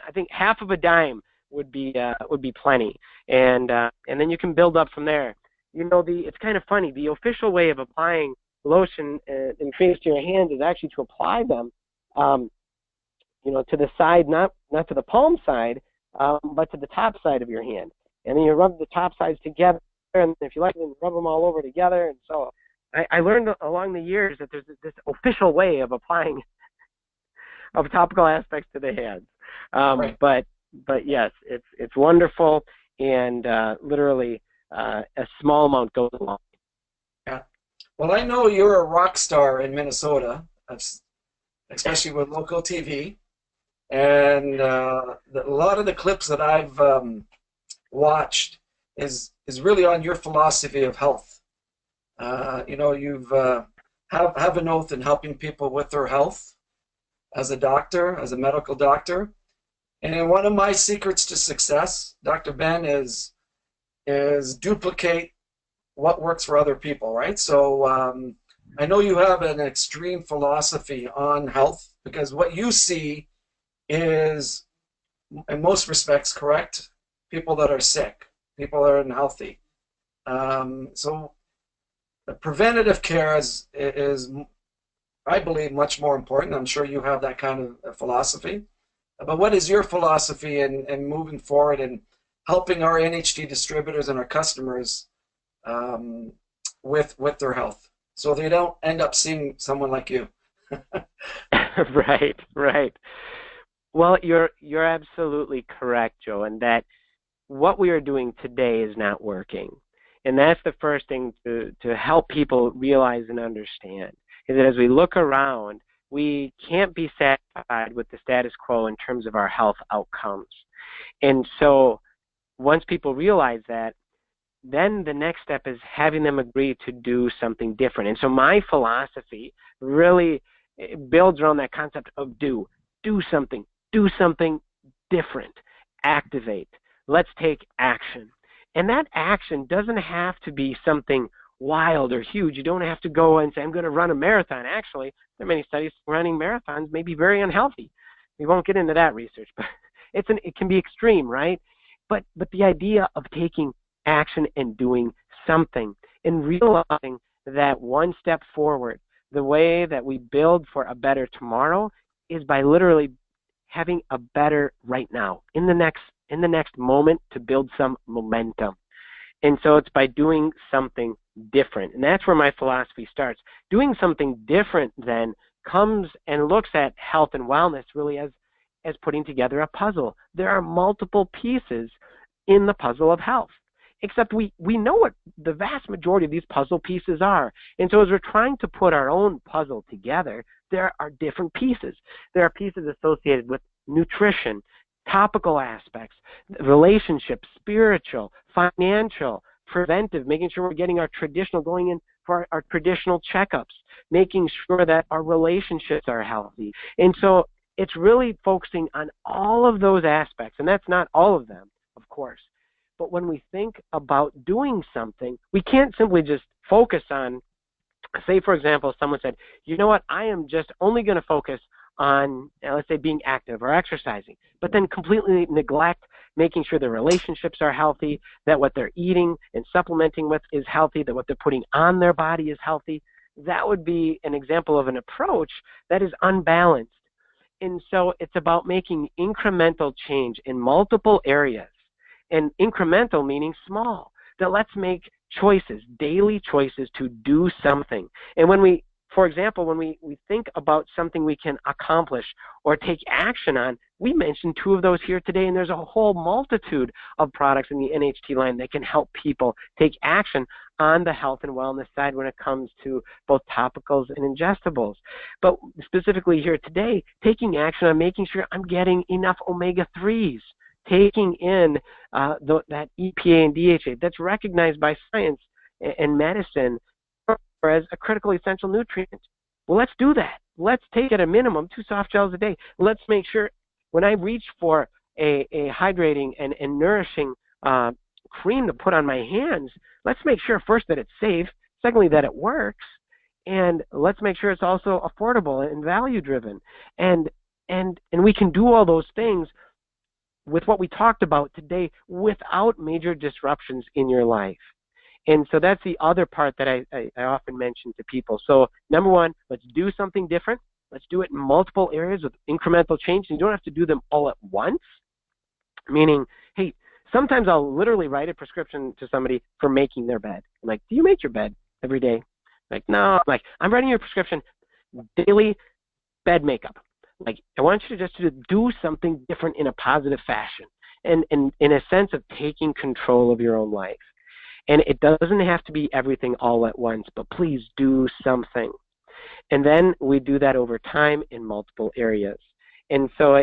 a dime would be plenty, and then you can build up from there. It's kind of funny. The official way of applying lotion and creams to your hands is actually to apply them, to the side, not to the palm side, but to the top side of your hand. And then you rub the top sides together, and if you like them, rub them all over together. And so I learned along the years that there's this official way of applying of topical aspects to the hands. Right. But yes, it's wonderful, and literally a small amount goes a long way. Yeah. Well, I know you're a rock star in Minnesota, especially with local TV. And a lot of the clips that I've watched, is really on your philosophy of health. You've have an oath in helping people with their health as a doctor, as a medical doctor. And one of my secrets to success, Dr. Ben, is duplicate what works for other people, right? So I know you have an extreme philosophy on health because what you see is, in most respects, correct. People that are sick, people that are unhealthy. So the preventative care is, I believe, much more important. I'm sure you have that kind of philosophy. But what is your philosophy in moving forward and helping our NHT distributors and our customers with their health, so they don't end up seeing someone like you? Right, right. Well, you're absolutely correct, Joe, and that what we are doing today is not working. And that's the first thing to help people realize and understand, is that as we look around, we can't be satisfied with the status quo in terms of our health outcomes. And so once people realize that, then the next step is having them agree to do something different. And so my philosophy really builds around that concept of do something different, activate, let's take action. And that action doesn't have to be something wild or huge. You don't have to go and say, I'm going to run a marathon. Actually, there are many studies running marathons may be very unhealthy. We won't get into that research, but it can be extreme, right? But the idea of taking action and doing something and realizing that one step forward, the way that we build for a better tomorrow is by literally having a better right now in the next moment to build some momentum. And so it's by doing something different. And that's where my philosophy starts. Doing something different then comes and looks at health and wellness really as putting together a puzzle. There are multiple pieces in the puzzle of health, except we know what the vast majority of these puzzle pieces are. And so as we're trying to put our own puzzle together, there are different pieces. There are pieces associated with nutrition, topical aspects, relationships, spiritual, financial, preventive, making sure we're getting our traditional, going in for our traditional checkups, making sure that our relationships are healthy. And so it's really focusing on all of those aspects, and that's not all of them, of course. But when we think about doing something, we can't simply just focus on, say, for example, someone said, you know what, I am just only going to focus on, let's say, being active or exercising, but then completely neglect making sure their relationships are healthy, that what they're eating and supplementing with is healthy, that what they're putting on their body is healthy. That would be an example of an approach that is unbalanced. And so it's about making incremental change in multiple areas. And incremental meaning small, that let's make choices, daily choices to do something. And when we, for example, when we think about something we can accomplish or take action on, we mentioned two of those here today, and there's a whole multitude of products in the NHT line that can help people take action on the health and wellness side when it comes to both topicals and ingestibles. But specifically here today, taking action on making sure I'm getting enough omega-3s, taking in that EPA and DHA that's recognized by science and medicine as a critical essential nutrient. Well, let's do that. Let's take at a minimum 2 soft gels a day. Let's make sure when I reach for a hydrating and nourishing cream to put on my hands, let's make sure first that it's safe, secondly that it works, and let's make sure it's also affordable and value driven. And we can do all those things with what we talked about today without major disruptions in your life. And so that's the other part that I often mention to people. So number one, let's do something different. Let's do it in multiple areas with incremental change. You don't have to do them all at once, meaning, hey, sometimes I'll literally write a prescription to somebody for making their bed. I'm like, do you make your bed every day? Like, no. I'm writing your prescription, daily bed makeup. Like, I want you to just to do something different in a positive fashion and in a sense of taking control of your own life. And it doesn't have to be everything all at once, but please do something. And then we do that over time in multiple areas. And so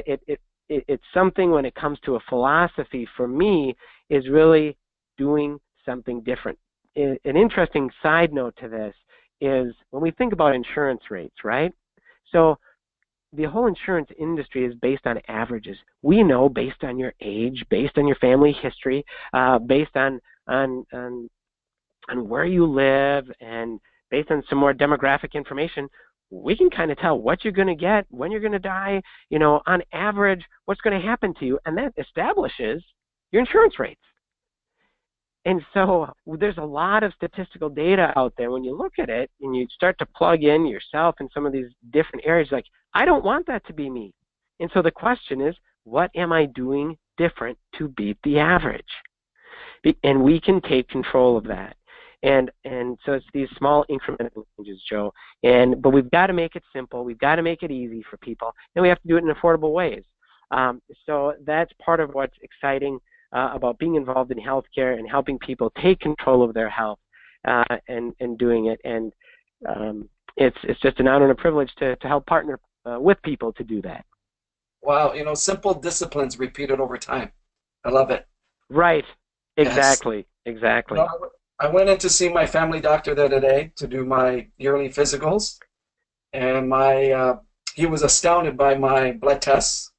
it's something when it comes to a philosophy for me is really doing something different? An interesting side note to this is when we think about insurance rates, right? So the whole insurance industry is based on averages. We know based on your age, based on your family history, based on where you live, and based on some more demographic information, we can kind of tell what you're going to get, when you're going to die, on average, what's going to happen to you, and that establishes your insurance rates. And so there's a lot of statistical data out there. When you look at it and you start to plug in yourself in some of these different areas, like, I don't want that to be me. And so the question is, what am I doing different to beat the average? And we can take control of that. And so it's these small incremental changes, Joe. But we've got to make it simple. We've got to make it easy for people. And we have to do it in affordable ways. So that's part of what's exciting about being involved in healthcare and helping people take control of their health and doing it. And it's just an honor and a privilege to help partner with people to do that. Wow, simple disciplines repeated over time. I love it. Right. Exactly. Yes. Exactly. I went in to see my family doctor the other day to do my yearly physicals, and he was astounded by my blood tests.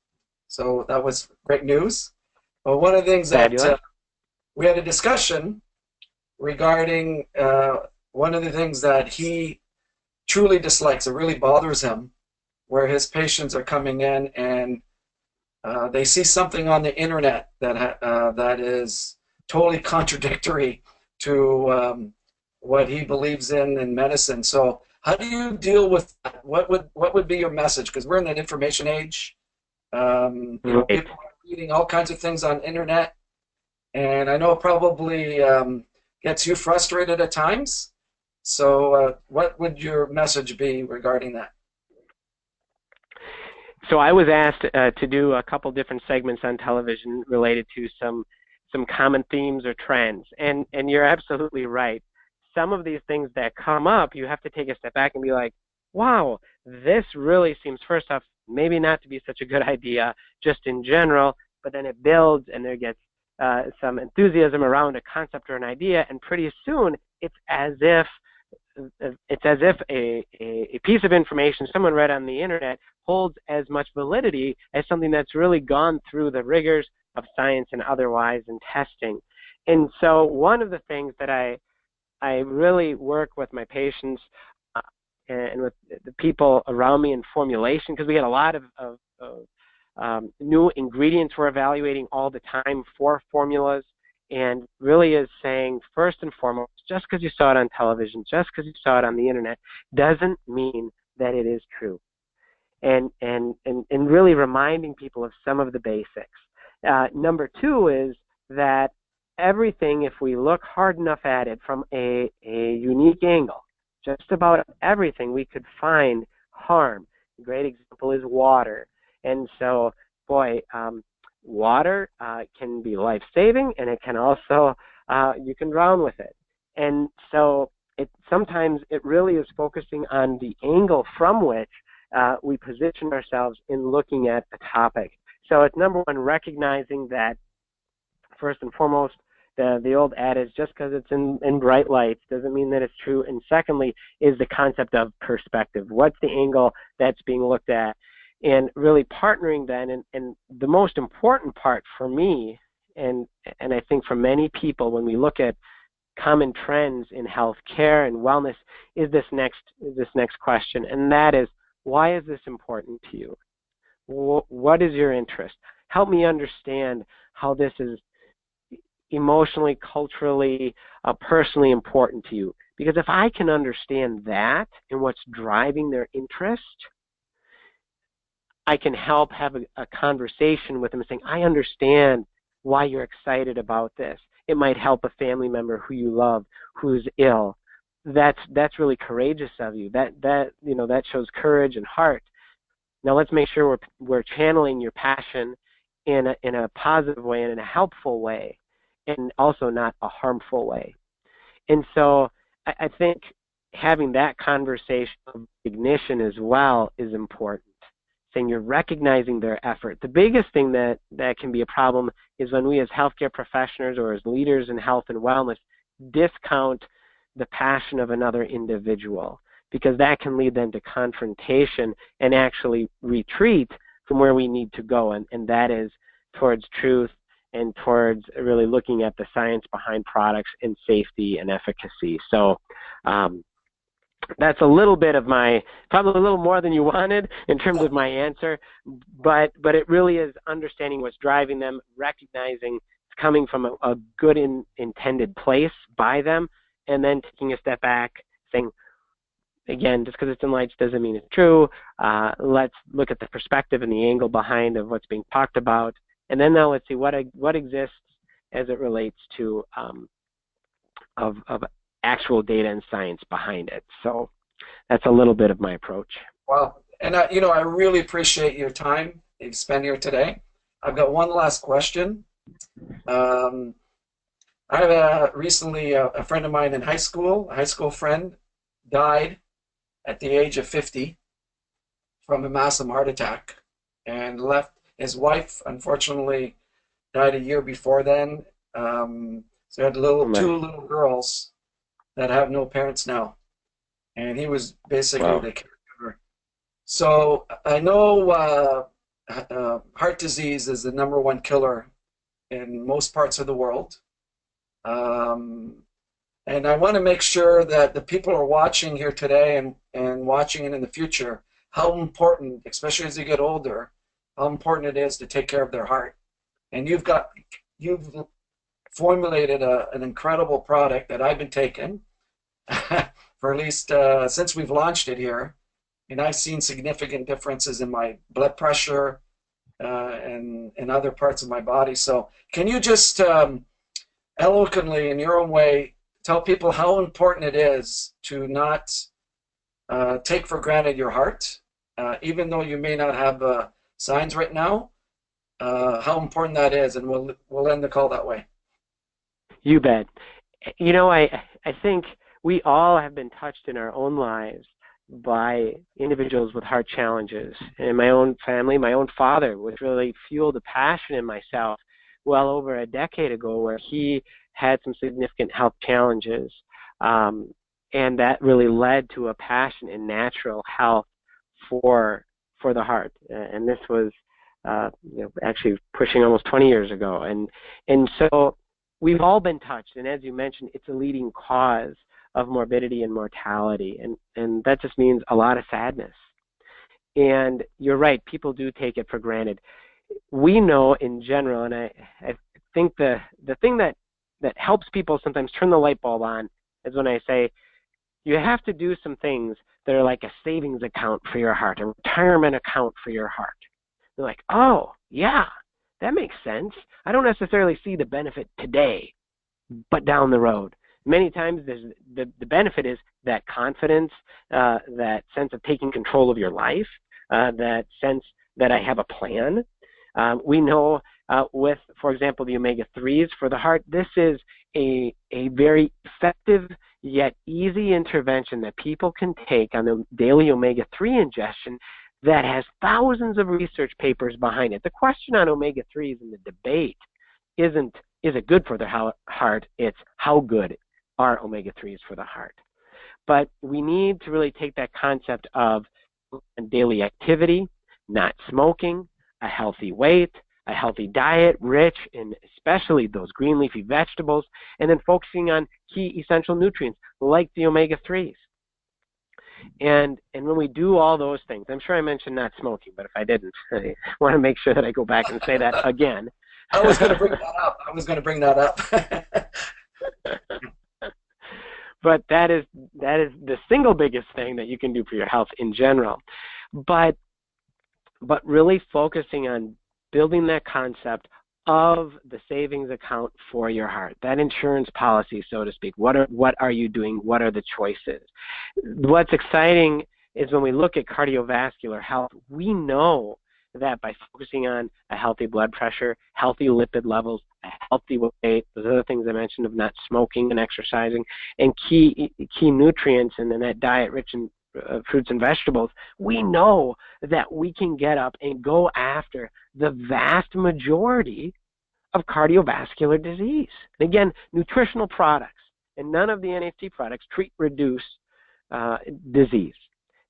So that was great news. But one of the things that we had a discussion regarding one of the things that he truly dislikes, it really bothers him, where his patients are coming in and they see something on the internet that is totally contradictory to what he believes in medicine. So how do you deal with that? What would be your message? Because we're in an information age. People are reading all kinds of things on internet, and I know it probably gets you frustrated at times. So what would your message be regarding that? So I was asked to do a couple different segments on television related to some common themes or trends, and you're absolutely right. Some of these things that come up, you have to take a step back and be like, wow, this really seems, first off, maybe not to be such a good idea just in general, but then it builds and there gets some enthusiasm around a concept or an idea, and pretty soon it's as if a piece of information someone read on the internet holds as much validity as something that's really gone through the rigors of science and otherwise and testing. And so one of the things that I really work with my patients and with the people around me in formulation, because we get a lot of new ingredients we're evaluating all the time for formulas, and really is saying, first and foremost, just because you saw it on television, just because you saw it on the internet, doesn't mean that it is true. And really reminding people of some of the basics. Number two is that everything, if we look hard enough at it from a unique angle, just about everything, we could find harm. A great example is water. And so, water can be life-saving, and it can also, you can drown with it. And so sometimes it really is focusing on the angle from which we position ourselves in looking at a topic. So it's number one, recognizing that, first and foremost, the old adage, just because it's in bright lights doesn't mean that it's true. And secondly is the concept of perspective. What's the angle that's being looked at? And really partnering then, and the most important part for me, and I think for many people when we look at common trends in healthcare and wellness, is this next question, and that is, why is this important to you? What is your interest? Help me understand how this is emotionally, culturally, personally important to you. Because if I can understand that and what's driving their interest, I can help have a conversation with them saying, I understand why you're excited about this. It might help a family member who you love who's ill. That's really courageous of you. That shows courage and heart. Now let's make sure we're channeling your passion in a positive way and in a helpful way, and also not a harmful way. And so I think having that conversation of recognition as well is important, saying you're recognizing their effort. The biggest thing that can be a problem is when we as healthcare professionals or as leaders in health and wellness discount the passion of another individual, because that can lead them to confrontation and actually retreat from where we need to go, and that is towards truth and towards really looking at the science behind products and safety and efficacy. So that's a little bit of my, probably a little more than you wanted in terms of my answer, but it really is understanding what's driving them, recognizing it's coming from a good intended place by them, and then taking a step back, saying, again, just because it's in lights doesn't mean it's true. Let's look at the perspective and the angle behind of what's being talked about, and then now let's see what exists as it relates to of actual data and science behind it. So that's a little bit of my approach. Well, and I really appreciate your time you've spent here today. I've got one last question. I have recently a friend of mine in high school, a high school friend, died at the age of 50 from a massive heart attack, and left his wife, unfortunately, died a year before then. So he had two little girls that have no parents now, and he was basically the caregiver. So I know heart disease is the #1 killer in most parts of the world, and I want to make sure that the people who are watching here today and watching it in the future, how important, especially as you get older, how important it is to take care of their heart. And you've formulated an incredible product that I've been taking for at least since we've launched it here, and I've seen significant differences in my blood pressure and other parts of my body. So can you just eloquently, in your own way, tell people how important it is to not take for granted your heart, even though you may not have signs right now, how important that is, and we'll end the call that way. You bet. I think we all have been touched in our own lives by individuals with heart challenges. In my own family, my own father, which really fueled a passion in myself well over a decade ago, where he had some significant health challenges, and that really led to a passion in natural health for the heart. And this was actually pushing almost 20 years ago. And so we've all been touched, and as you mentioned, it's a leading cause of morbidity and mortality, and that just means a lot of sadness. And you're right, people do take it for granted. We know in general, and I think the thing that helps people sometimes turn the light bulb on is when I say you have to do some things that are like a savings account for your heart, a retirement account for your heart. They're like, oh, yeah, that makes sense. I don't necessarily see the benefit today, but down the road. Many times the benefit is that confidence, that sense of taking control of your life, that sense that I have a plan. We know with, for example, the omega-3s for the heart, this is a very effective yet easy intervention that people can take on the daily omega-3 ingestion that has thousands of research papers behind it. The question on omega-3s in the debate isn't, is it good for the heart? It's how good are omega-3s for the heart. But we need to really take that concept of daily activity, not smoking, a healthy weight, a healthy diet rich in especially those green leafy vegetables, and then focusing on key essential nutrients like the omega-3s. And when we do all those things, I'm sure I mentioned not smoking, but if I didn't, I want to make sure that I go back and say that again. I was going to bring that up. But that is the single biggest thing that you can do for your health in general. But really focusing on building that concept of the savings account for your heart, that insurance policy, so to speak. What are you doing? What are the choices? What's exciting is when we look at cardiovascular health, we know that by focusing on a healthy blood pressure, healthy lipid levels, a healthy weight, those other things I mentioned of not smoking and exercising, and key nutrients, and then that diet rich in fruits and vegetables, we know that we can get up and go after the vast majority of cardiovascular disease. And again, nutritional products, and none of the NHT products treat, reduce disease.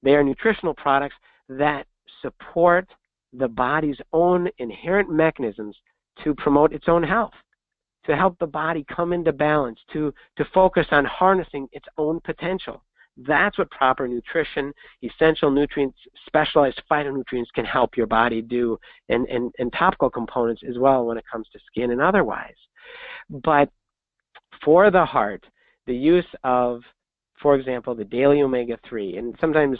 They are nutritional products that support the body's own inherent mechanisms to promote its own health, to help the body come into balance, to focus on harnessing its own potential. That's what proper nutrition, essential nutrients, specialized phytonutrients can help your body do, and topical components as well when it comes to skin and otherwise. But for the heart, the use of, for example, the daily omega-3, and sometimes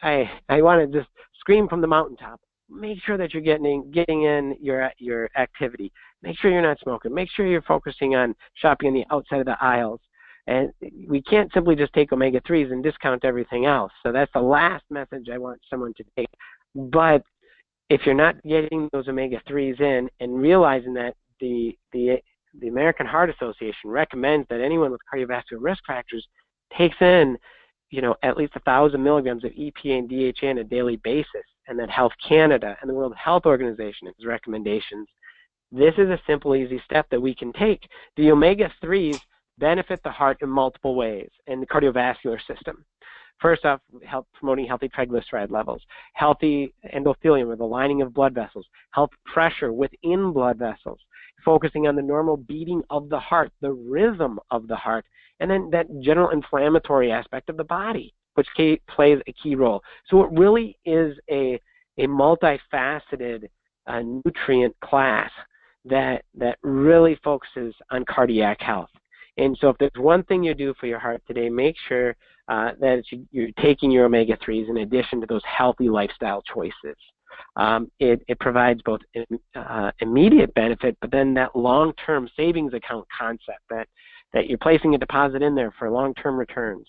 I want to just scream from the mountaintop, make sure that you're getting in your activity. Make sure you're not smoking. Make sure you're focusing on shopping on the outside of the aisles. And we can't simply just take omega-3s and discount everything else. So that's the last message I want someone to take. But if you're not getting those omega-3s in and realizing that the American Heart Association recommends that anyone with cardiovascular risk factors takes in, at least 1,000 milligrams of EPA and DHA on a daily basis, and that Health Canada and the World Health Organization has recommendations, this is a simple, easy step that we can take. The omega-3s benefit the heart in multiple ways and the cardiovascular system. First off, promoting healthy triglyceride levels, healthy endothelium, or the lining of blood vessels, healthy pressure within blood vessels, focusing on the normal beating of the heart, the rhythm of the heart, and then that general inflammatory aspect of the body, which plays a key role. So it really is a multifaceted nutrient class that really focuses on cardiac health. And so if there's one thing you do for your heart today, make sure that you're taking your omega-3s in addition to those healthy lifestyle choices. It provides both immediate benefit, but then that long-term savings account concept that you're placing a deposit in there for long-term returns.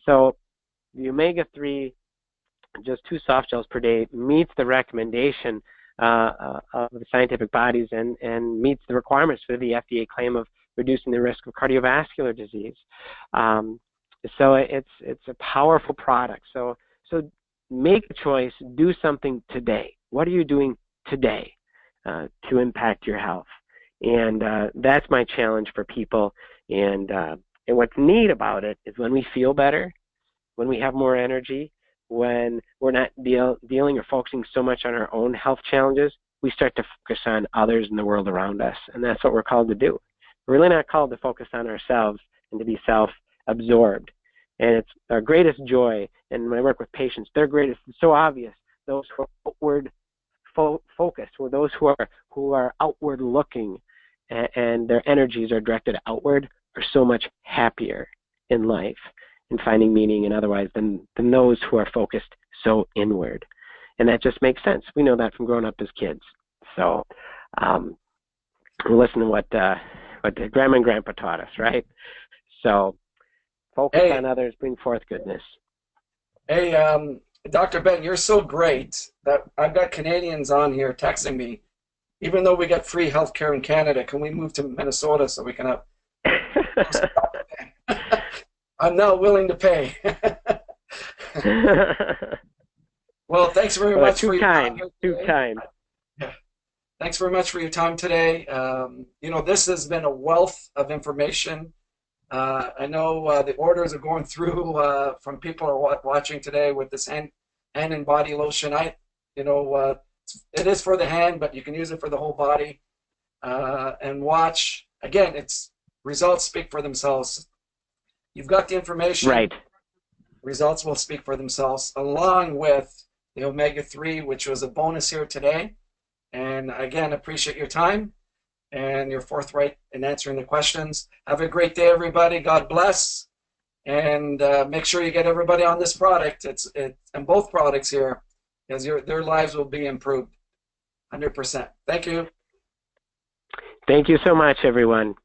So the omega-3, just 2 soft gels per day, meets the recommendation of the scientific bodies and meets the requirements for the FDA claim of reducing the risk of cardiovascular disease. So it's a powerful product. So make a choice, do something today. What are you doing today to impact your health? And that's my challenge for people. And what's neat about it is when we feel better, when we have more energy, when we're not dealing or focusing so much on our own health challenges, we start to focus on others in the world around us. And that's what we're called to do. We're really not called to focus on ourselves and to be self-absorbed. And it's our greatest joy, and when I work with patients, their greatest, it's so obvious, those who are outward focused, or those who are outward looking, and their energies are directed outward, are so much happier in life and finding meaning and otherwise than those who are focused so inward. And that just makes sense. We know that from growing up as kids. So listen to what Grandma and Grandpa taught us, right? So focus on others, bring forth goodness. Hey, Dr. Ben, you're so great that I've got Canadians on here texting me. Even though we get free healthcare in Canada, can we move to Minnesota so we can have... I'm not willing to pay. Well, thanks very much for your time. Too kind. Yeah. Thanks very much for your time today. This has been a wealth of information. I know the orders are going through from people who are watching today with this hand and body lotion. It is for the hand, but you can use it for the whole body. And watch, again, results speak for themselves. You've got the information. Right. Results will speak for themselves, along with the omega-3, which was a bonus here today. And again, appreciate your time and you're forthright in answering the questions. Have a great day, everybody. God bless. And make sure you get everybody on this product. And both products here, because their lives will be improved 100%. Thank you. Thank you so much, everyone.